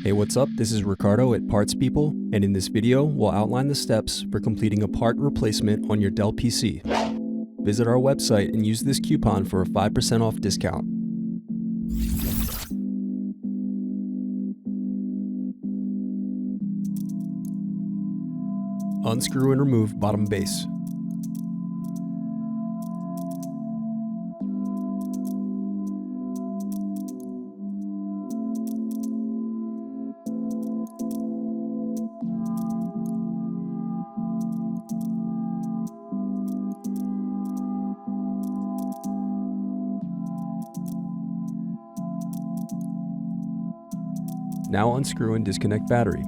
Hey, what's up? This is Ricardo at Parts People, and in this video, we'll outline the steps for completing a part replacement on your Dell PC. Visit our website and use this coupon for a 5% off discount. Unscrew and remove bottom base. Now unscrew and disconnect battery.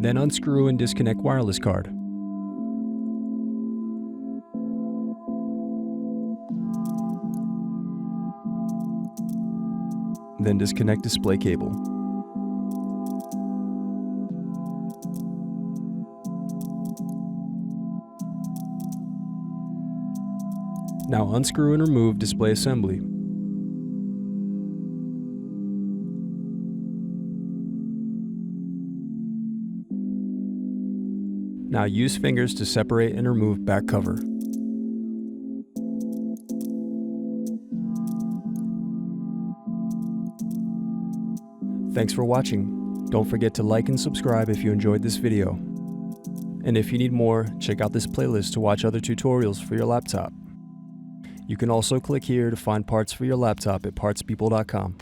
Then unscrew and disconnect wireless card. Then disconnect display cable. Now unscrew and remove display assembly. Now use fingers to separate and remove back cover. Thanks for watching. Don't forget to like and subscribe if you enjoyed this video. And if you need more, check out this playlist to watch other tutorials for your laptop. You can also click here to find parts for your laptop at partspeople.com.